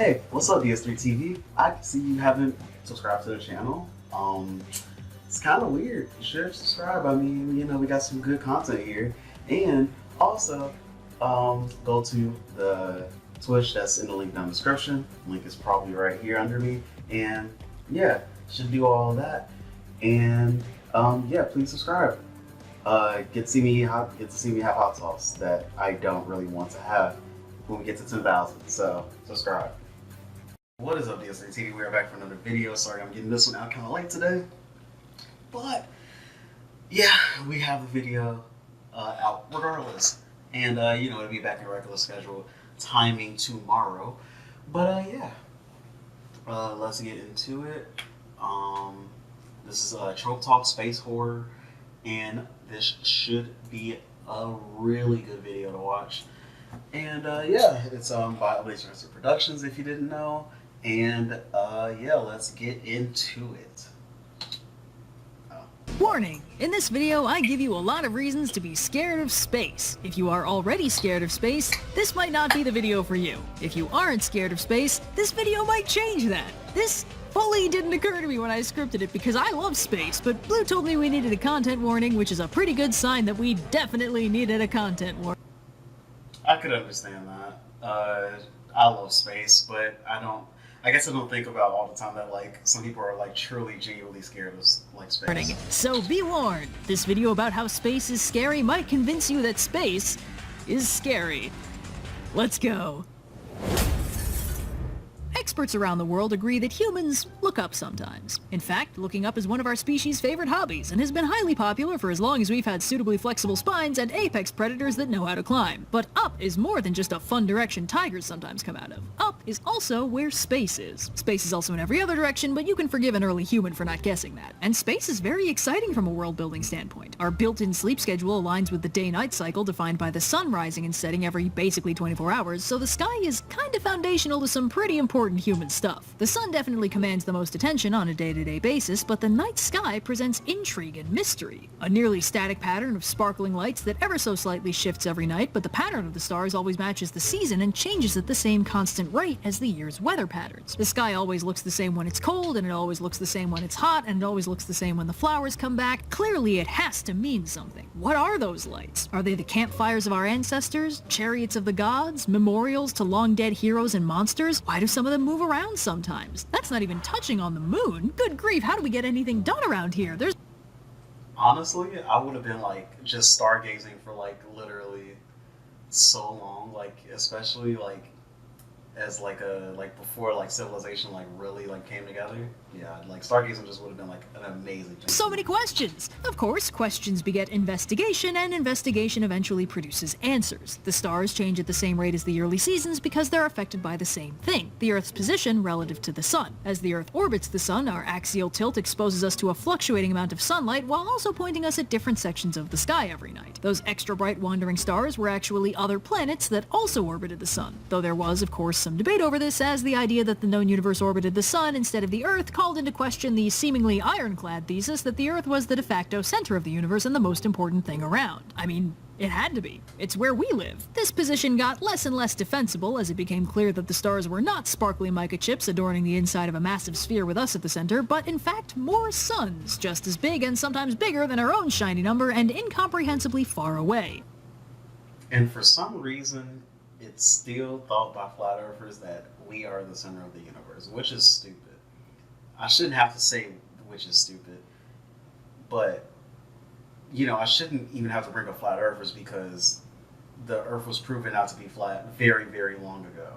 Hey, what's up, DS3TV? I can see you haven't subscribed to the channel. It's kind of weird. You should subscribe. I mean, we got some good content here. And also, go to the Twitch that's in the link down in the description. Link is probably right here under me. And yeah, should do all of that. And yeah, please subscribe. Get to see me have hot sauce that I don't really want to have when we get to 10,000. So subscribe. What is up, DS3TV? We are back for another video. Sorry, I'm getting this one out kind of late today, but yeah, we have the video out regardless, and it'll be back in regular schedule timing tomorrow. But yeah, let's get into it. This is Trope Talk Space Horror, and this should be a really good video to watch. And yeah, it's by Apocalyptic Productions, if you didn't know. And yeah, let's get into it. Warning! In this video, I give you a lot of reasons to be scared of space. If you are already scared of space, this might not be the video for you. If you aren't scared of space, this video might change that. This fully didn't occur to me when I scripted it because I love space, but Blue told me we needed a content warning, which is a pretty good sign that we definitely needed a content warning. I could understand that. I love space, but I guess I don't think about all the time that some people are truly genuinely scared of space. So be warned, this video about how space is scary might convince you that space is scary. Let's go. Experts around the world agree that humans look up sometimes. In fact, looking up is one of our species' favorite hobbies and has been highly popular for as long as we've had suitably flexible spines and apex predators that know how to climb. But up is more than just a fun direction tigers sometimes come out of. Up is also where space is. Space is also in every other direction, but you can forgive an early human for not guessing that. And space is very exciting from a world-building standpoint. Our built-in sleep schedule aligns with the day-night cycle defined by the sun rising and setting every basically 24 hours, so the sky is kind of foundational to some pretty important human stuff. The sun definitely commands the most attention on a day-to-day basis, but the night sky presents intrigue and mystery. A nearly static pattern of sparkling lights that ever so slightly shifts every night, but the pattern of the stars always matches the season and changes at the same constant rate as the year's weather patterns. The sky always looks the same when it's cold, and it always looks the same when it's hot, and it always looks the same when the flowers come back. Clearly it has to mean something. What are those lights? Are they the campfires of our ancestors? Chariots of the gods? Memorials to long-dead heroes and monsters? Why do some of them move around sometimes? That's not even touching on the moon. Good grief, how do we get anything done around here? Honestly, I would have been just stargazing for literally so long, especially as before civilization really came together. Yeah, stargazing just would have been an amazing thing. So many questions! Of course, questions beget investigation, and investigation eventually produces answers. The stars change at the same rate as the early seasons because they're affected by the same thing, the Earth's position relative to the sun. As the Earth orbits the sun, our axial tilt exposes us to a fluctuating amount of sunlight while also pointing us at different sections of the sky every night. Those extra bright wandering stars were actually other planets that also orbited the sun, though there was, of course, some debate over this, as the idea that the known universe orbited the sun instead of the Earth called into question the seemingly ironclad thesis that the Earth was the de facto center of the universe and the most important thing around. I mean, it had to be. It's where we live. This position got less and less defensible as it became clear that the stars were not sparkly mica chips adorning the inside of a massive sphere with us at the center, but in fact more suns, just as big and sometimes bigger than our own shiny number and incomprehensibly far away. And for some reason, it's still thought by flat earthers that we are the center of the universe, which is stupid. I shouldn't have to say which is stupid, but I shouldn't even have to bring up flat earthers because the earth was proven out to be flat very, very long ago.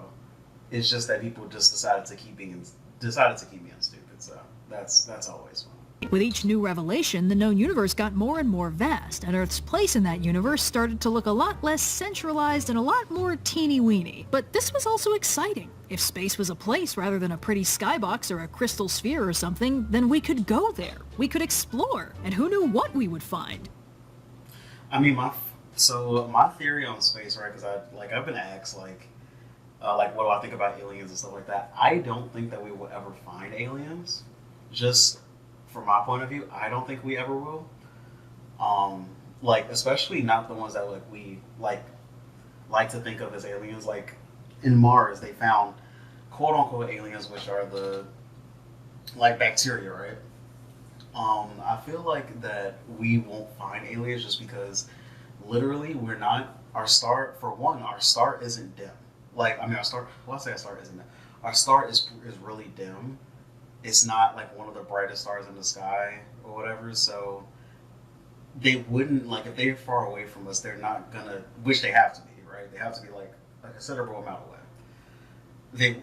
It's just that people just decided to keep being stupid, so that's always fun. With each new revelation, the known universe got more and more vast, and Earth's place in that universe started to look a lot less centralized and a lot more teeny-weeny. But this was also exciting. If space was a place rather than a pretty skybox or a crystal sphere or something, then we could go there. We could explore, and who knew what we would find? I mean, my theory on space, right? Because I've been asked what do I think about aliens and stuff like that. I don't think that we will ever find aliens. Just from my point of view, I don't think we ever will. Especially not the ones that we like to think of as aliens. In Mars, they found quote unquote aliens, which are the like bacteria, right? I feel like that we won't find aliens just because literally we're not our star. For one, our star isn't dim. Like I mean, our star. Well, I say our star isn't dim. Our star is really dim. It's not like one of the brightest stars in the sky or whatever. So they wouldn't like if they're far away from us. They're not gonna, which they have to be, right? They have to be like a considerable amount away.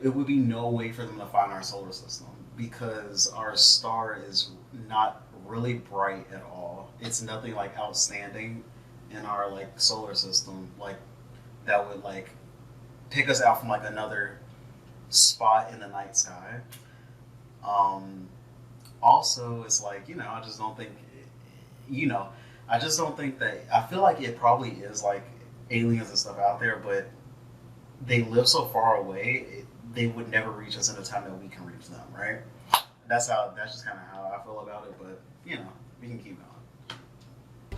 It would be no way for them to find our solar system because our star is not really bright at all. It's nothing like outstanding in our like solar system like that would like pick us out from like another spot in the night sky. Also, it's like, you know, I just don't think, you know, I just don't think that, I feel like it probably is like aliens and stuff out there, but they live so far away, they would never reach us in a time that we can reach them, right? That's just kind of how I feel about it, but, you know, we can keep going.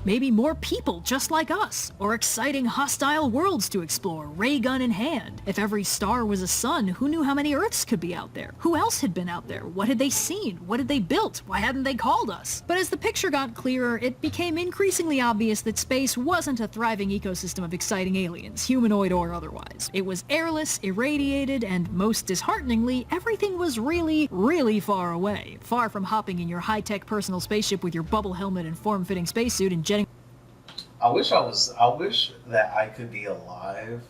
Maybe more people just like us, or exciting hostile worlds to explore, ray gun in hand. If every star was a sun, who knew how many Earths could be out there? Who else had been out there? What had they seen? What had they built? Why hadn't they called us? But as the picture got clearer, it became increasingly obvious that space wasn't a thriving ecosystem of exciting aliens, humanoid or otherwise. It was airless, irradiated, and most dishearteningly, everything was really, really far away. Far from hopping in your high-tech personal spaceship with your bubble helmet and form-fitting spacesuit and jetting. I wish that I could be alive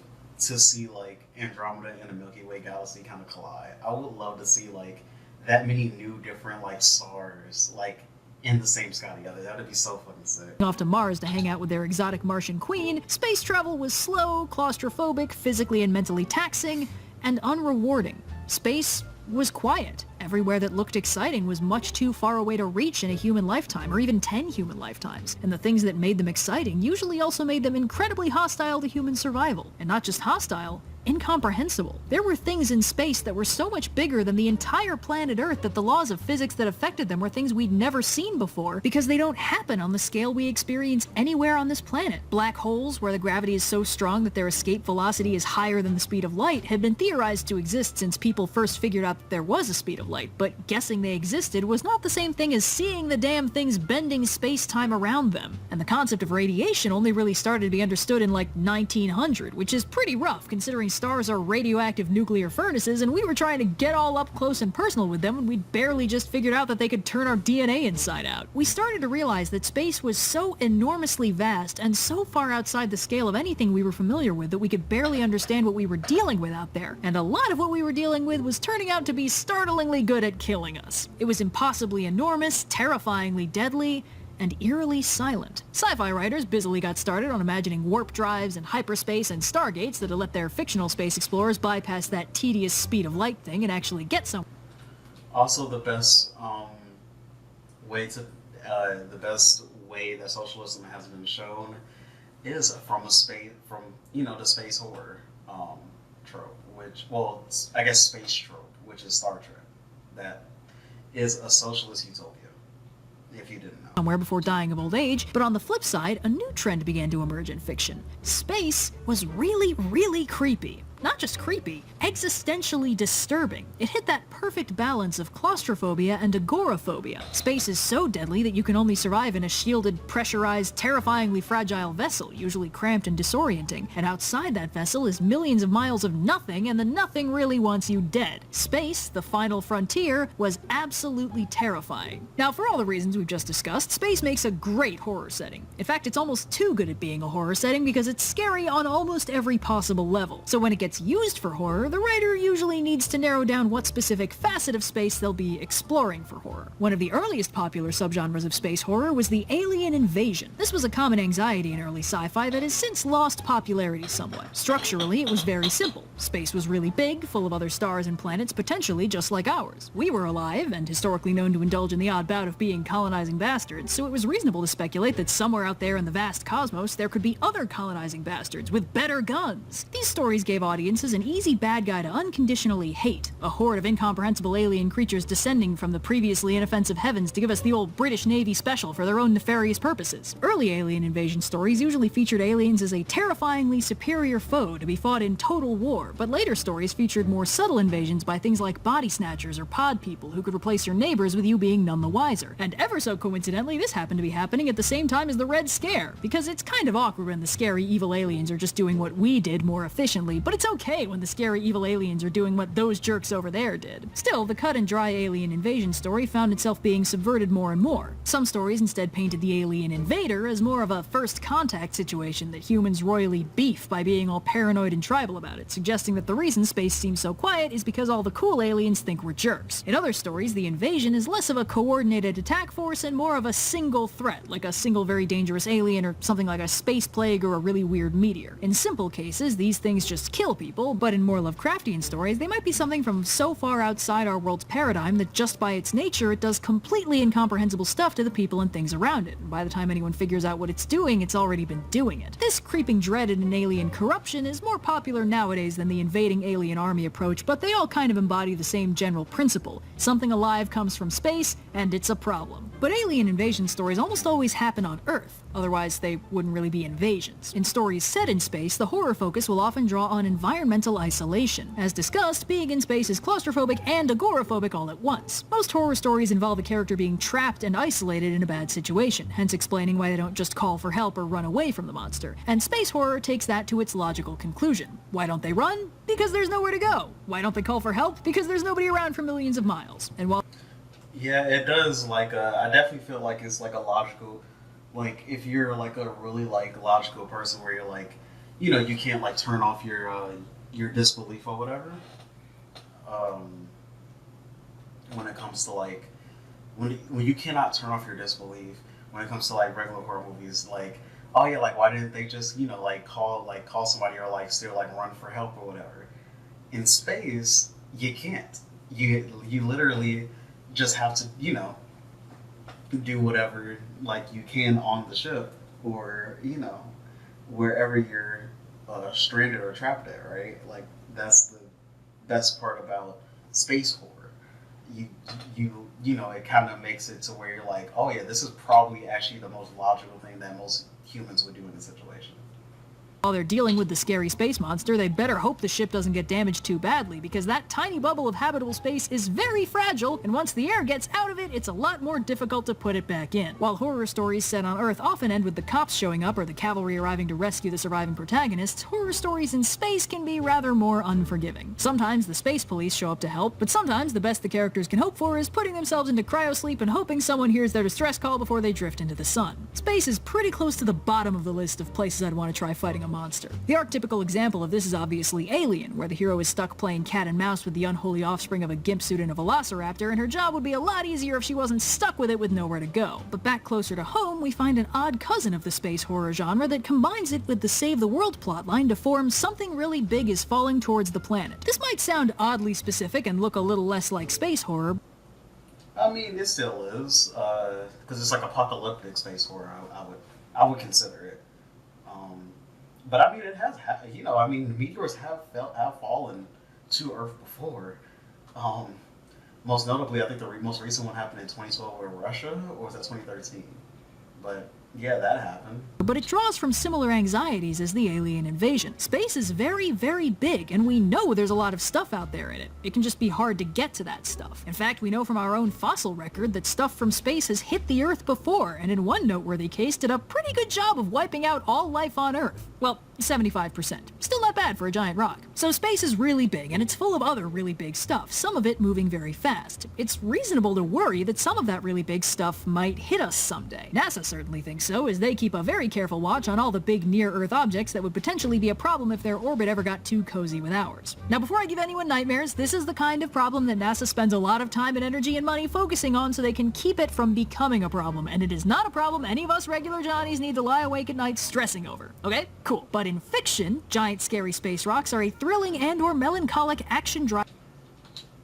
to see like Andromeda and the Milky Way galaxy kind of collide. I would love to see like that many new different like stars like in the same sky together. That would be so fucking sick. Off to Mars to hang out with their exotic Martian queen, space travel was slow, claustrophobic, physically and mentally taxing, and unrewarding. Space was quiet. Everywhere that looked exciting was much too far away to reach in a human lifetime, or even 10 human lifetimes. And the things that made them exciting usually also made them incredibly hostile to human survival. And not just hostile, incomprehensible. There were things in space that were so much bigger than the entire planet Earth that the laws of physics that affected them were things we'd never seen before because they don't happen on the scale we experience anywhere on this planet. Black holes, where the gravity is so strong that their escape velocity is higher than the speed of light, had been theorized to exist since people first figured out that there was a speed of light, but guessing they existed was not the same thing as seeing the damn things bending space-time around them. And the concept of radiation only really started to be understood in like 1900, which is pretty rough considering stars are radioactive nuclear furnaces, and we were trying to get all up close and personal with them when we'd barely just figured out that they could turn our DNA inside out. We started to realize that space was so enormously vast and so far outside the scale of anything we were familiar with that we could barely understand what we were dealing with out there, and a lot of what we were dealing with was turning out to be startlingly good at killing us. It was impossibly enormous, terrifyingly deadly, and eerily silent. Sci-fi writers busily got started on imagining warp drives and hyperspace and stargates that'll let their fictional space explorers bypass that tedious speed of light thing and actually get somewhere. Also, the best way that socialism has been shown is from the space horror trope, which, well, I guess space trope, which is Star Trek. That is a socialist utopia, if you didn't know. Somewhere before dying of old age, but on the flip side, a new trend began to emerge in fiction. Space was really, really creepy. Not just creepy, existentially disturbing. It hit that perfect balance of claustrophobia and agoraphobia. Space is so deadly that you can only survive in a shielded, pressurized, terrifyingly fragile vessel, usually cramped and disorienting. And outside that vessel is millions of miles of nothing, and the nothing really wants you dead. Space, the final frontier, was absolutely terrifying. Now, for all the reasons we've just discussed, space makes a great horror setting. In fact, it's almost too good at being a horror setting because it's scary on almost every possible level. So when it gets used for horror, the writer usually needs to narrow down what specific facet of space they'll be exploring for horror. One of the earliest popular subgenres of space horror was the alien invasion. This was a common anxiety in early sci-fi that has since lost popularity somewhat. Structurally, it was very simple. Space was really big, full of other stars and planets potentially just like ours. We were alive, and historically known to indulge in the odd bout of being colonizing bastards, so it was reasonable to speculate that somewhere out there in the vast cosmos there could be other colonizing bastards with better guns. These stories gave audiences audiences an easy bad guy to unconditionally hate, a horde of incomprehensible alien creatures descending from the previously inoffensive heavens to give us the old British Navy special for their own nefarious purposes. Early alien invasion stories usually featured aliens as a terrifyingly superior foe to be fought in total war, but later stories featured more subtle invasions by things like body snatchers or pod people who could replace your neighbors with you being none the wiser. And ever so coincidentally, this happened to be happening at the same time as the Red Scare, because it's kind of awkward when the scary evil aliens are just doing what we did more efficiently, but it's okay when the scary evil aliens are doing what those jerks over there did. Still, the cut and dry alien invasion story found itself being subverted more and more. Some stories instead painted the alien invader as more of a first contact situation that humans royally beef by being all paranoid and tribal about it, suggesting that the reason space seems so quiet is because all the cool aliens think we're jerks. In other stories, the invasion is less of a coordinated attack force and more of a single threat, like a single very dangerous alien or something like a space plague or a really weird meteor. In simple cases, these things just kill people, but in more Lovecraftian stories, they might be something from so far outside our world's paradigm that just by its nature it does completely incomprehensible stuff to the people and things around it, and by the time anyone figures out what it's doing, it's already been doing it. This creeping dread in an alien corruption is more popular nowadays than the invading alien army approach, but they all kind of embody the same general principle. Something alive comes from space, and it's a problem. But alien invasion stories almost always happen on Earth, otherwise they wouldn't really be invasions. In stories set in space, the horror focus will often draw on environmental isolation. As discussed, being in space is claustrophobic and agoraphobic all at once. Most horror stories involve a character being trapped and isolated in a bad situation, hence explaining why they don't just call for help or run away from the monster. And space horror takes that to its logical conclusion. Why don't they run? Because there's nowhere to go. Why don't they call for help? Because there's nobody around for millions of miles. And while Yeah, it does. I definitely feel like it's like a logical, like if you're like a really like logical person where you're like, you can't like turn off your disbelief or whatever. When it comes to like when you cannot turn off your disbelief when it comes to like regular horror movies, like, oh yeah, like why didn't they just call somebody or like still like run for help or whatever? In space, you can't. You literally just have to, do whatever like you can on the ship or, wherever you're stranded or trapped at, right? Like that's the best part about space horror. It kind of makes it to where you're like, oh yeah, this is probably actually the most logical thing that most humans would do in this situation. While they're dealing with the scary space monster, they better hope the ship doesn't get damaged too badly, because that tiny bubble of habitable space is very fragile, and once the air gets out of it, it's a lot more difficult to put it back in. While horror stories set on Earth often end with the cops showing up or the cavalry arriving to rescue the surviving protagonists, horror stories in space can be rather more unforgiving. Sometimes the space police show up to help, but sometimes the best the characters can hope for is putting themselves into cryosleep and hoping someone hears their distress call before they drift into the sun. Space is pretty close to the bottom of the list of places I'd want to try fighting a monster. The archetypical example of this is obviously Alien, where the hero is stuck playing cat and mouse with the unholy offspring of a gimp suit and a velociraptor, and her job would be a lot easier if she wasn't stuck with it with nowhere to go. But back closer to home, we find an odd cousin of the space horror genre that combines it with the Save the World plotline to form Something Really Big is Falling Towards the Planet. This might sound oddly specific and look a little less like space horror. I mean, it still is, because it's like apocalyptic space horror. I would consider it. But I mean, it has, meteors have fallen to Earth before. Most notably, I think the most recent one happened in 2012 with Russia, or was that 2013? But yeah, that happened. But it draws from similar anxieties as the alien invasion. Space is very, very big, and we know there's a lot of stuff out there in it. It can just be hard to get to that stuff. In fact, we know from our own fossil record that stuff from space has hit the Earth before, and in one noteworthy case did a pretty good job of wiping out all life on Earth. Well, 75%. Still not bad for a giant rock. So space is really big, and it's full of other really big stuff, some of it moving very fast. It's reasonable to worry that some of that really big stuff might hit us someday. NASA certainly thinks so, as they keep a very careful watch on all the big near-Earth objects that would potentially be a problem if their orbit ever got too cozy with ours. Now, before I give anyone nightmares, this is the kind of problem that NASA spends a lot of time and energy and money focusing on so they can keep it from becoming a problem, and it is not a problem any of us regular Johnnies need to lie awake at night stressing over. Okay? Cool. But in fiction, giant scary space rocks are a thrilling and or melancholic action drive.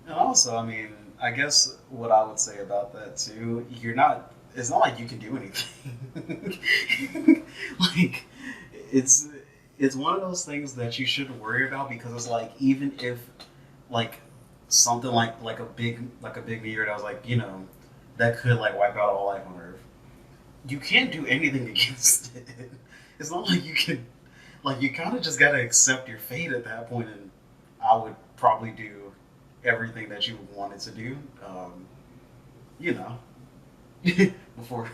And also, I mean, I guess what I would say about that too, it's not like you can do anything. Like, it's one of those things that you shouldn't worry about because it's like even if like something like a big meteor that was like that could like wipe out all life on Earth, you can't do anything against it. It's not like you can like you kind of just gotta accept your fate at that point, and I would probably do everything that you wanted to do, you know, before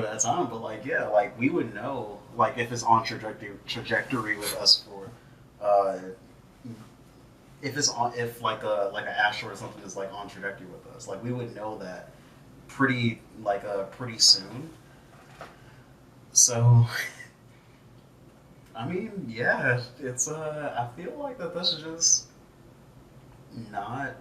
that time. But like, yeah, like we would know, like if it's on trajectory with us for, if like an asteroid or something is like on trajectory with us, like we would know that pretty soon. So, I mean, yeah, it's I feel like that's just not.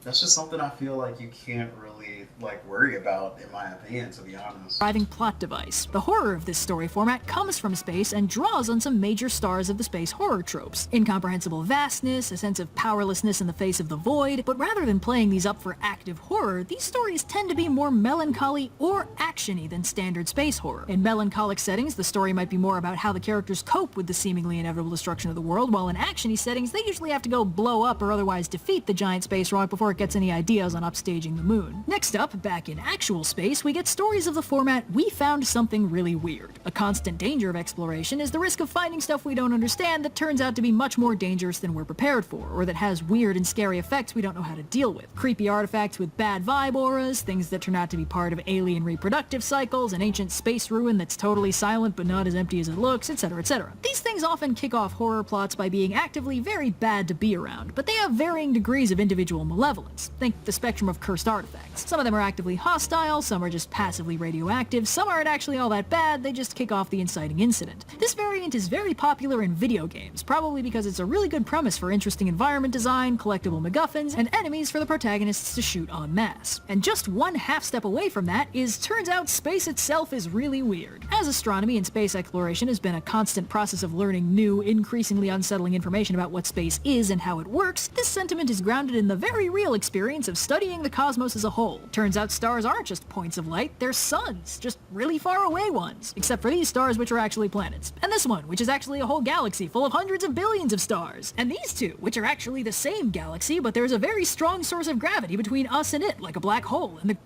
That's just something I feel like you can't really like worry about, in my opinion, to be honest. Driving plot device. The horror of this story format comes from space and draws on some major stars of the space horror tropes. Incomprehensible vastness, a sense of powerlessness in the face of the void, but rather than playing these up for active horror, these stories tend to be more melancholy or actiony than standard space horror. In melancholic settings, the story might be more about how the characters cope with the seemingly inevitable destruction of the world, while in actiony settings, they usually have to go blow up or otherwise defeat the giant space rock before it gets any ideas on upstaging the moon. Next up, back in actual space, we get stories of the format "We found something really weird." A constant danger of exploration is the risk of finding stuff we don't understand that turns out to be much more dangerous than we're prepared for, or that has weird and scary effects we don't know how to deal with. Creepy artifacts with bad vibe auras, things that turn out to be part of alien reproductive cycles, an ancient space ruin that's totally silent but not as empty as it looks, etc., etc. These things often kick off horror plots by being actively very bad to be around, but they have varying degrees of individual malevolence. Think the spectrum of cursed artifacts. Some of them are actively hostile, some are just passively radioactive, some aren't actually all that bad, they just kick off the inciting incident. This variant is very popular in video games, probably because it's a really good premise for interesting environment design, collectible MacGuffins, and enemies for the protagonists to shoot en masse. And just one half step away from that is turns out space itself is really weird. As astronomy and space exploration has been a constant process of learning new, increasingly unsettling information about what space is and how it works, this sentiment is grounded in the very real experience of studying the cosmos as a whole. Turns out stars aren't just points of light, they're suns, just really far away ones. Except for these stars, which are actually planets. And this one, which is actually a whole galaxy full of hundreds of billions of stars. And these two, which are actually the same galaxy, but there's a very strong source of gravity between us and it, like a black hole. And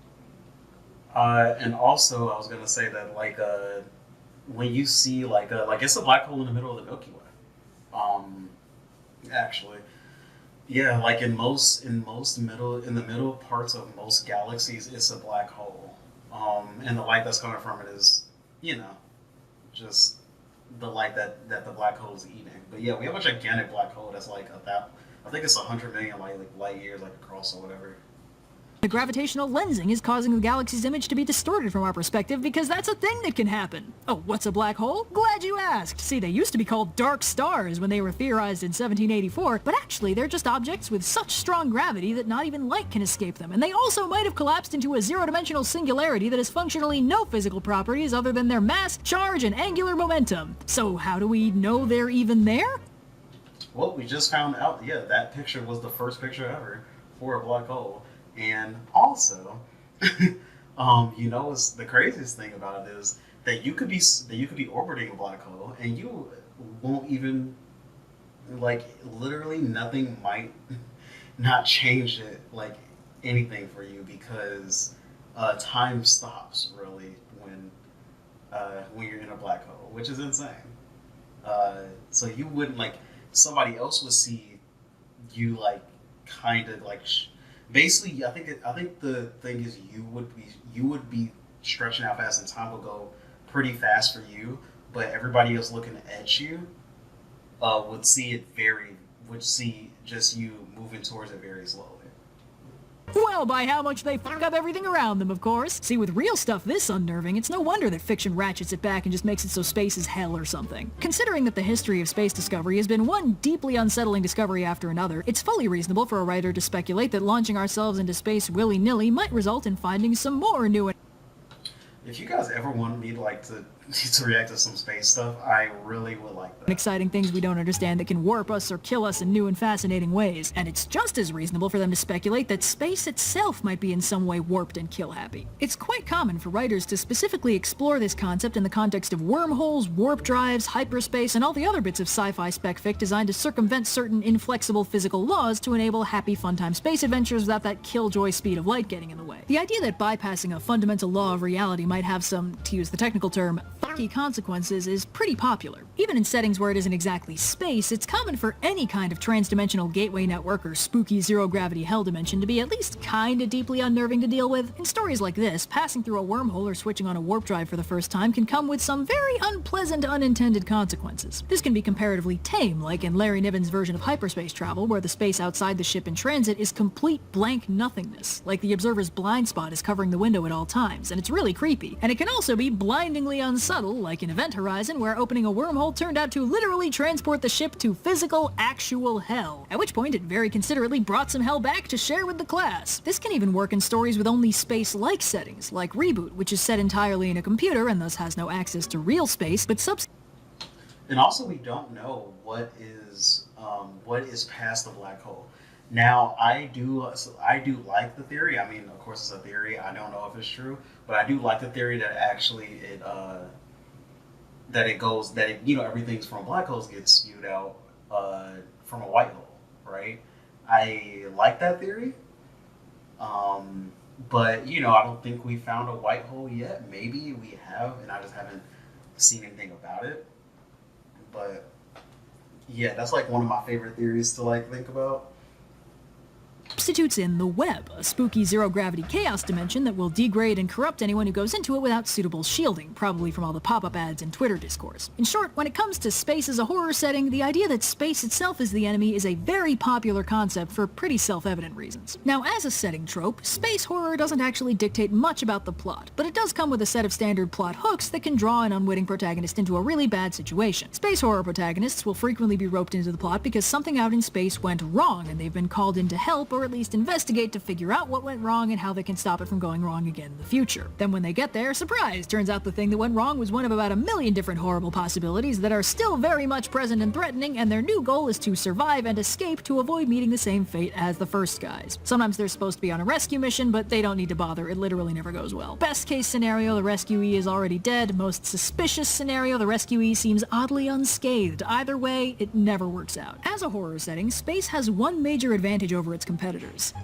also, I was gonna say that when you see like it's a black hole in the middle of the Milky Way. Actually. Yeah, like in the middle parts of most galaxies, it's a black hole, and the light that's coming from it is, just the light that the black hole is eating. But yeah, we have a gigantic black hole that's like I think it's 100 million light years like across or whatever. The gravitational lensing is causing the galaxy's image to be distorted from our perspective because that's a thing that can happen. Oh, what's a black hole? Glad you asked. See, they used to be called dark stars when they were theorized in 1784, but actually they're just objects with such strong gravity that not even light can escape them, and they also might have collapsed into a zero-dimensional singularity that has functionally no physical properties other than their mass, charge, and angular momentum. So how do we know they're even there? Well, we just found out, yeah, that picture was the first picture ever for a black hole. And also, what's the craziest thing about it is that you could be orbiting a black hole and you won't even literally nothing might not change it anything for you because time stops really when you're in a black hole, which is insane. So you wouldn't somebody else would see you basically, I think the thing is you would be stretching out fast, and time will go pretty fast for you. But everybody else looking at you would see just you moving towards it very slowly. Well, by how much they fuck up everything around them, of course. See, with real stuff this unnerving, it's no wonder that fiction ratchets it back and just makes it so space is hell or something. Considering that the history of space discovery has been one deeply unsettling discovery after another, it's fully reasonable for a writer to speculate that launching ourselves into space willy-nilly might result in finding some more new. If you guys ever want me to to react to some space stuff, I really would like that. Exciting things we don't understand that can warp us or kill us in new and fascinating ways, and it's just as reasonable for them to speculate that space itself might be in some way warped and kill-happy. It's quite common for writers to specifically explore this concept in the context of wormholes, warp drives, hyperspace, and all the other bits of sci-fi spec-fic designed to circumvent certain inflexible physical laws to enable happy fun-time space adventures without that killjoy speed of light getting in the way. The idea that bypassing a fundamental law of reality might have some, to use the technical term, fucky consequences is pretty popular. Even in settings where it isn't exactly space, it's common for any kind of trans-dimensional gateway network or spooky zero-gravity hell dimension to be at least kinda deeply unnerving to deal with. In stories like this, passing through a wormhole or switching on a warp drive for the first time can come with some very unpleasant unintended consequences. This can be comparatively tame, like in Larry Niven's version of hyperspace travel, where the space outside the ship in transit is complete blank nothingness, like the observer's blind spot is covering the window at all times, and it's really creepy. And it can also be blindingly unsubtle, like in Event Horizon, where opening a wormhole turned out to literally transport the ship to physical, actual hell, at which point it very considerately brought some hell back to share with the class. This can even work in stories with only space-like settings, like Reboot, which is set entirely in a computer and thus has no access to real space, but And also, we don't know what is past the black hole. Now, I do like the theory. I mean, of course, it's a theory. I don't know if it's true, but I do like the theory that actually everything's from black holes gets spewed out from a white hole, right? I like that theory. But I don't think we found a white hole yet. Maybe we have, and I just haven't seen anything about it. But yeah, that's like one of my favorite theories to like think about. Substitutes in the web, a spooky zero-gravity chaos dimension that will degrade and corrupt anyone who goes into it without suitable shielding, probably from all the pop-up ads and Twitter discourse. In short, when it comes to space as a horror setting, the idea that space itself is the enemy is a very popular concept for pretty self-evident reasons. Now, as a setting trope, space horror doesn't actually dictate much about the plot, but it does come with a set of standard plot hooks that can draw an unwitting protagonist into a really bad situation. Space horror protagonists will frequently be roped into the plot because something out in space went wrong and they've been called in to help or at least investigate to figure out what went wrong and how they can stop it from going wrong again in the future. Then when they get there, surprise! Turns out the thing that went wrong was one of about 1,000,000 different horrible possibilities that are still very much present and threatening, and their new goal is to survive and escape to avoid meeting the same fate as the first guys. Sometimes they're supposed to be on a rescue mission, but they don't need to bother, it literally never goes well. Best case scenario, the rescuee is already dead. Most suspicious scenario, the rescuee seems oddly unscathed. Either way, it never works out. As a horror setting, space has one major advantage over its competitors: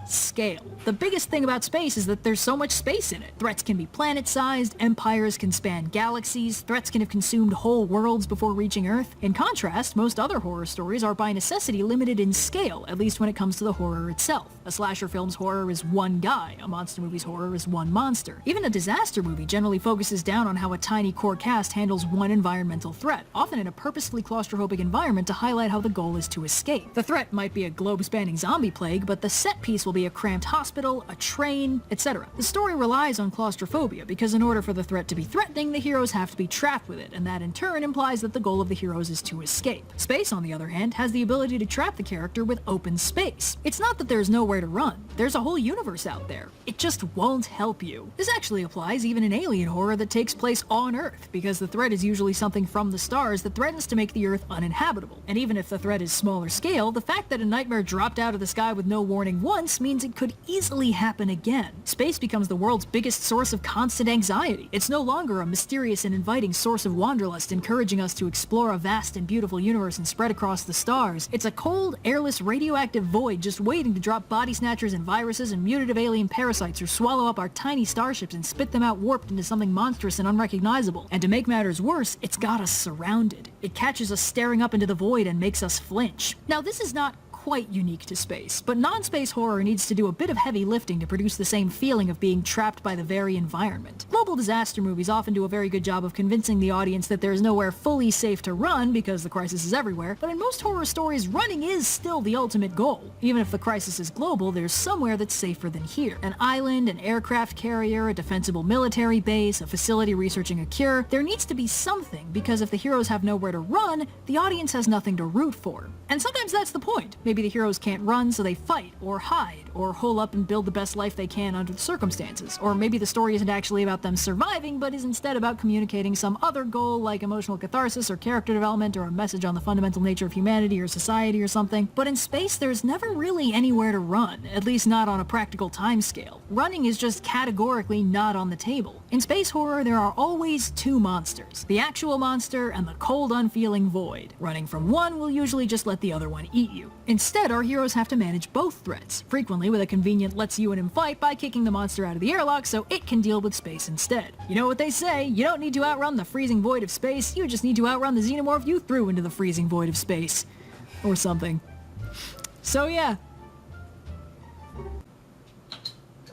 scale. The biggest thing about space is that there's so much space in it. Threats can be planet-sized, empires can span galaxies, threats can have consumed whole worlds before reaching Earth. In contrast, most other horror stories are by necessity limited in scale, at least when it comes to the horror itself. A slasher film's horror is one guy, a monster movie's horror is one monster. Even a disaster movie generally focuses down on how a tiny core cast handles one environmental threat, often in a purposefully claustrophobic environment to highlight how the goal is to escape. The threat might be a globe-spanning zombie plague, but the set piece will be a cramped hospital, a train, etc. The story relies on claustrophobia because in order for the threat to be threatening, the heroes have to be trapped with it, and that in turn implies that the goal of the heroes is to escape. Space, on the other hand, has the ability to trap the character with open space. It's not that there's nowhere to run. There's a whole universe out there. It just won't help you. This actually applies even in alien horror that takes place on Earth, because the threat is usually something from the stars that threatens to make the Earth uninhabitable. And even if the threat is smaller scale, the fact that a nightmare dropped out of the sky with no warning once means it could easily happen again. Space becomes the world's biggest source of constant anxiety. It's no longer a mysterious and inviting source of wanderlust encouraging us to explore a vast and beautiful universe and spread across the stars. It's a cold, airless, radioactive void just waiting to drop body snatchers and viruses and mutative alien parasites or swallow up our tiny starships and spit them out warped into something monstrous and unrecognizable. And to make matters worse, it's got us surrounded. It catches us staring up into the void and makes us flinch. Now, this is not quite unique to space, but non-space horror needs to do a bit of heavy lifting to produce the same feeling of being trapped by the very environment. Global disaster movies often do a very good job of convincing the audience that there is nowhere fully safe to run because the crisis is everywhere, but in most horror stories, running is still the ultimate goal. Even if the crisis is global, there's somewhere that's safer than here. An island, an aircraft carrier, a defensible military base, a facility researching a cure. There needs to be something, because if the heroes have nowhere to run, the audience has nothing to root for. And sometimes that's the point. Maybe maybe the heroes can't run, so they fight, or hide, or hole up and build the best life they can under the circumstances. Or maybe the story isn't actually about them surviving, but is instead about communicating some other goal like emotional catharsis or character development or a message on the fundamental nature of humanity or society or something. But in space, there's never really anywhere to run, at least not on a practical timescale. Running is just categorically not on the table. In space horror, there are always two monsters, the actual monster and the cold, unfeeling void. Running from one will usually just let the other one eat you. Instead, our heroes have to manage both threats, frequently with a convenient let's you and him fight by kicking the monster out of the airlock so it can deal with space instead. You know what they say, you don't need to outrun the freezing void of space, you just need to outrun the xenomorph you threw into the freezing void of space. Or something. So yeah.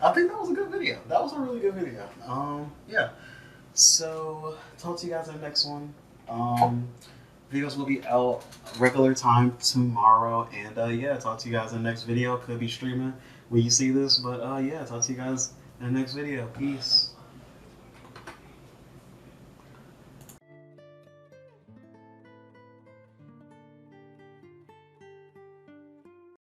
I think that was a good video. That was a really good video. Yeah. So, talk to you guys in the next one. Videos will be out regular time tomorrow, and yeah, talk to you guys in the next video. Could be streaming when you see this, but yeah, talk to you guys in the next video. Peace.